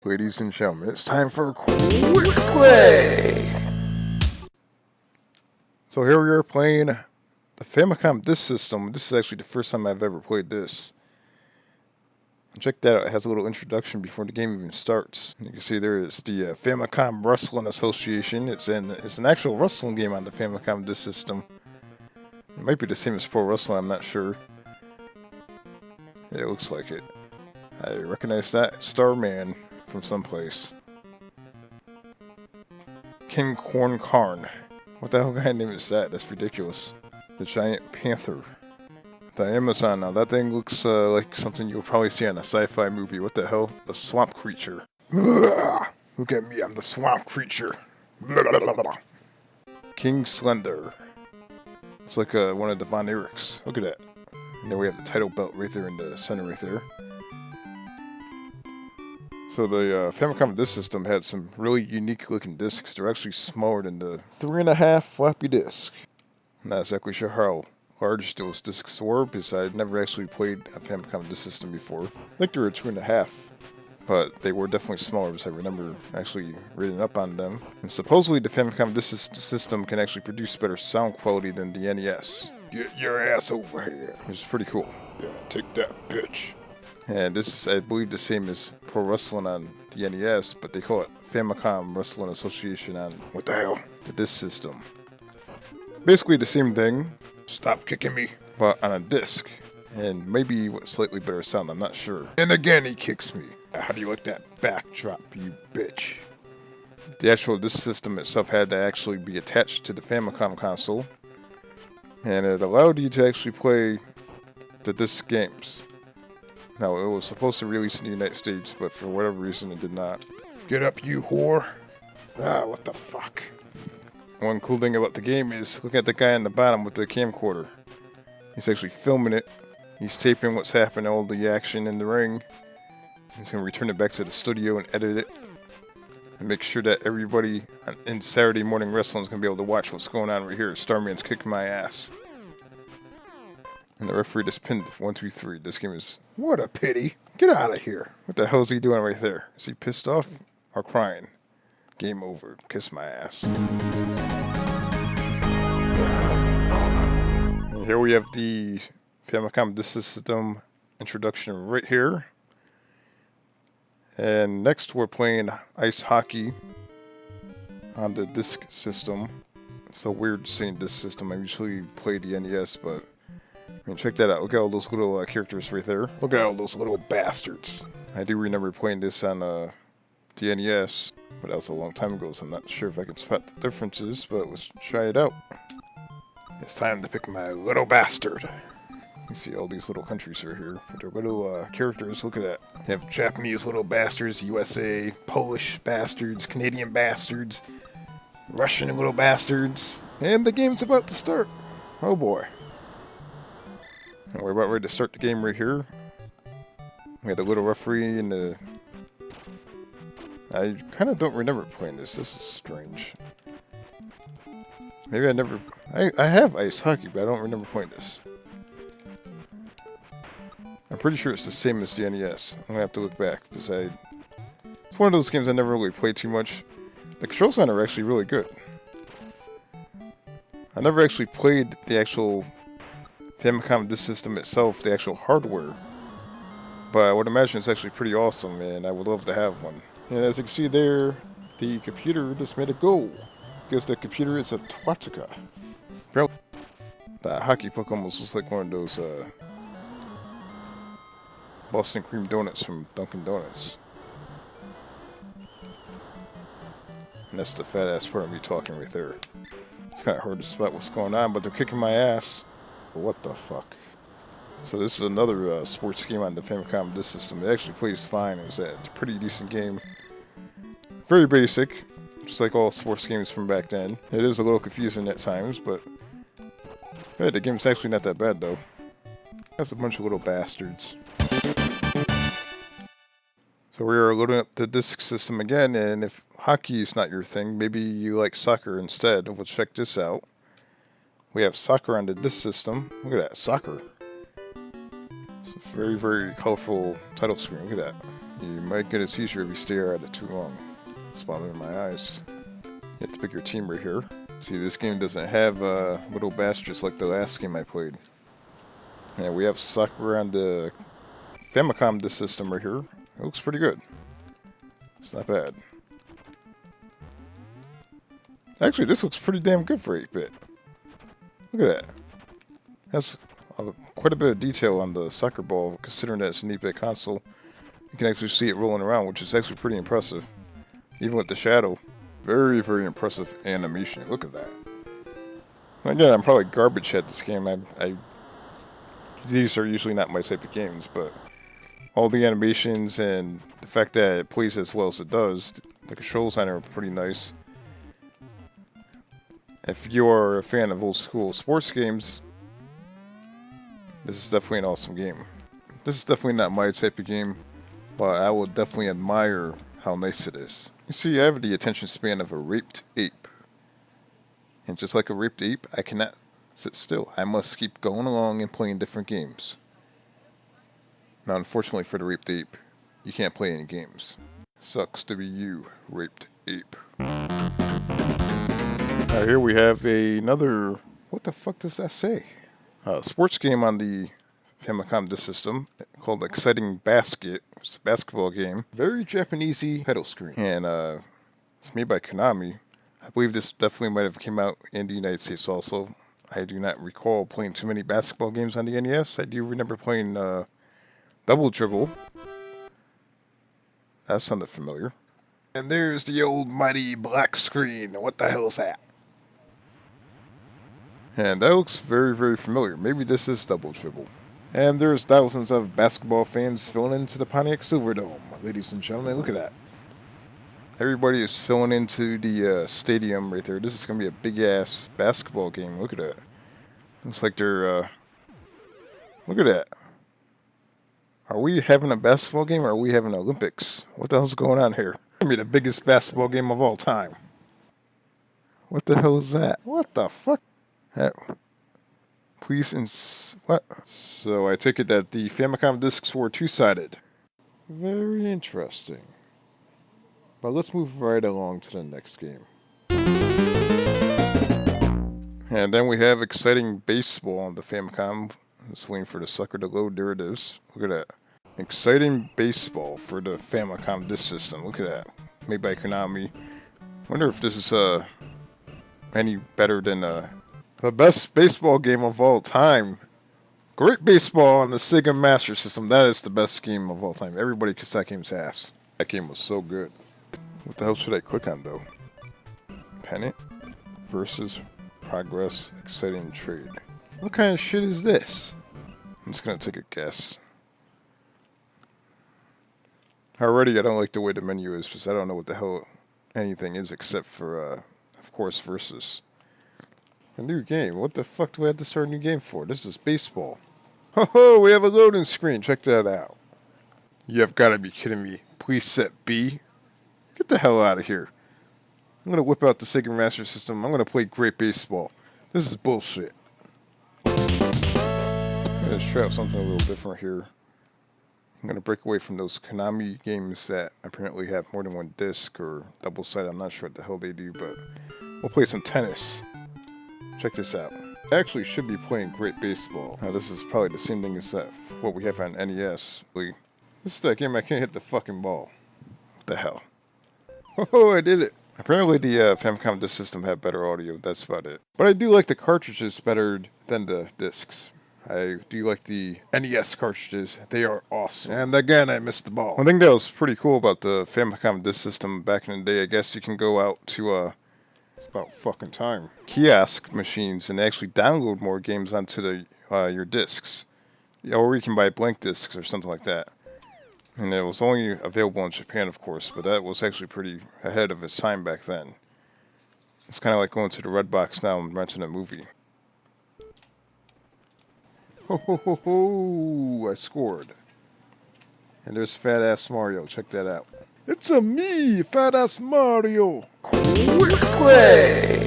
Ladies and gentlemen, it's time for a quick play! So here we are playing the Famicom Disk System. This is actually the first time I've ever played this. Check that out, it has a little introduction before the game even starts. You can see there is the Famicom Wrestling Association. It's an actual wrestling game on the Famicom Disk System. It might be the same as Pro Wrestling, I'm not sure. Yeah, it looks like it. I recognize that Starman from someplace. King Corn Karn. What the hell kind of name is that? That's ridiculous. The Giant Panther. The Amazon. Now that thing looks like something you'll probably see in a sci-fi movie. What the hell? The Swamp Creature. Look at me, I'm the Swamp Creature. King Slender. It's like one of the Von Erichs. Look at that. And then we have the title belt right there in the center right there. So the Famicom Disk System had some really unique looking discs. They're actually smaller than the 3.5 floppy disk. I'm not exactly sure how large those discs were because I'd never actually played a Famicom Disk System before. I think they were 2.5, but they were definitely smaller because I remember actually reading up on them. And supposedly the Famicom Disk System can actually produce better sound quality than the NES. Get your ass over here, which is pretty cool. Yeah, take that, bitch. And this is, I believe, the same as Pro Wrestling on the NES, but they call it Famicom Wrestling Association on, what the hell, the Disk System. Basically the same thing, stop kicking me, but on a disc. And maybe with slightly better sound, I'm not sure. And again he kicks me. How do you like that backdrop, you bitch? The actual Disk System itself had to actually be attached to the Famicom console. And it allowed you to actually play the disc games. Now, it was supposed to release in the United States, but for whatever reason it did not. Get up, you whore! Ah, what the fuck? One cool thing about the game is, look at the guy on the bottom with the camcorder. He's actually filming it. He's taping what's happening, all the action in the ring. He's going to return it back to the studio and edit it. And make sure that everybody in Saturday Morning Wrestling is going to be able to watch what's going on right here. Starman's kicking my ass. And the referee just pinned 1, 2, 3. This game is... What a pity. Get out of here. What the hell is he doing right there? Is he pissed off or crying? Game over. Kiss my ass. And here we have the Famicom Disk System introduction right here. And next we're playing ice hockey on the Disk System. It's so weird saying Disk System. I usually play the NES, but... I mean, check that out. Look at all those little characters right there. Look at all those little bastards. I do remember playing this on the NES, but that was a long time ago, so I'm not sure if I can spot the differences, but let's try it out. It's time to pick my little bastard. You see all these little countries right here. With their little characters, look at that. They have Japanese little bastards, USA, Polish bastards, Canadian bastards, Russian little bastards. And the game's about to start. Oh boy. And we're about ready to start the game right here. We had the little referee and the... I kind of don't remember playing this. This is strange. Maybe I never... I have ice hockey, but I don't remember playing this. I'm pretty sure it's the same as the NES. I'm going to have to look back, because it's one of those games I never really played too much. The controls on it are actually really good. I never actually played the actual... Famicom Disk System itself, the actual hardware. But I would imagine it's actually pretty awesome, and I would love to have one. And as you can see there, the computer just made a goal. Because the computer is a Twatica. The hockey puck almost looks like one of those Boston cream donuts from Dunkin' Donuts. And that's the fat ass part of me talking right there. It's kind of hard to spot what's going on, but they're kicking my ass. What the fuck? So this is another sports game on the Famicom Disk System. It actually plays fine. It's a pretty decent game. Very basic, just like all sports games from back then. It is a little confusing at times, but hey, the game's actually not that bad though. That's a bunch of little bastards. So we are loading up the Disk System again, and if hockey is not your thing, maybe you like soccer instead. We'll check this out. We have soccer on the Disk System. Look at that, soccer. It's a very, very colorful title screen. Look at that. You might get a seizure if you stare at it too long. It's bothering my eyes. You have to pick your team right here. See, this game doesn't have little bastards like the last game I played. And we have soccer on the Famicom this system right here. It looks pretty good. It's not bad. Actually, this looks pretty damn good for 8-bit. Look at that. Has quite a bit of detail on the soccer ball, considering that it's an 8-bit console. You can actually see it rolling around, which is actually pretty impressive. Even with the shadow. Very, very impressive animation. Look at that. Again, I'm probably garbage at this game. These are usually not my type of games, but all the animations and the fact that it plays as well as it does, the controls on it are pretty nice. If you're a fan of old school sports games, this is definitely an awesome game. This is definitely not my type of game, but I will definitely admire how nice it is. You see, I have the attention span of a raped ape. And just like a raped ape, I cannot sit still. I must keep going along and playing different games. Now, unfortunately for the raped ape, you can't play any games. Sucks to be you, raped ape. Now here we have another, what the fuck does that say? Sports game on the Famicom Disk System called Exciting Basket. It's a basketball game. Very Japanesey pedal screen. And it's made by Konami. I believe this definitely might have came out in the United States also. I do not recall playing too many basketball games on the NES. I do remember playing Double Dribble. That sounded familiar. And there's the old mighty black screen. What the hell is that? And that looks very, very familiar. Maybe this is Double Dribble. And there's thousands of basketball fans filling into the Pontiac Silverdome. Ladies and gentlemen, look at that. Everybody is filling into the stadium right there. This is going to be a big-ass basketball game. Look at that. Looks like they're... look at that. Are we having a basketball game or are we having Olympics? What the hell's going on here? It's going to be the biggest basketball game of all time. What the hell is that? What the fuck? Please what? So I take it that the Famicom discs were two-sided. Very interesting. But let's move right along to the next game. And then we have Exciting Baseball on the Famicom. Just waiting for the sucker to load. There it is. Look at that. Exciting Baseball for the Famicom Disk System. Look at that. Made by Konami. Wonder if this is any better than the best baseball game of all time. Great Baseball on the Sega Master System. That is the best game of all time. Everybody kissed that game's ass. That game was so good. What the hell should I click on though? Pennant versus Progress Exciting Trade. What kind of shit is this? I'm just gonna take a guess. Already I don't like the way the menu is because I don't know what the hell anything is except for of course versus. A new game. What the fuck do we have to start a new game for? This is baseball. Ho ho, we have a loading screen. Check that out. You have got to be kidding me. Please set B. Get the hell out of here. I'm going to whip out the Sega Master System. I'm going to play great baseball. This is bullshit. Let's try out something a little different here. I'm going to break away from those Konami games that apparently have more than one disc or double-sided. I'm not sure what the hell they do, but we'll play some tennis. Check this out. I actually should be playing great baseball. Now this is probably the same thing as what we have on NES. This is that game I can't hit the fucking ball. What the hell? Oh, I did it. Apparently the Famicom Disk System had better audio. That's about it. But I do like the cartridges better than the discs. I do like the NES cartridges. They are awesome. And again, I missed the ball. One thing that was pretty cool about the Famicom Disk System back in the day, I guess you can go out to it's about fucking time. Kiosk machines and actually download more games onto the your discs. Or you can buy blank discs or something like that. And it was only available in Japan, of course, but that was actually pretty ahead of its time back then. It's kind of like going to the Redbox now and renting a movie. Ho ho ho ho! I scored. And there's Fat Ass Mario. Check that out. It's a me, Fat Ass Mario. Quick play!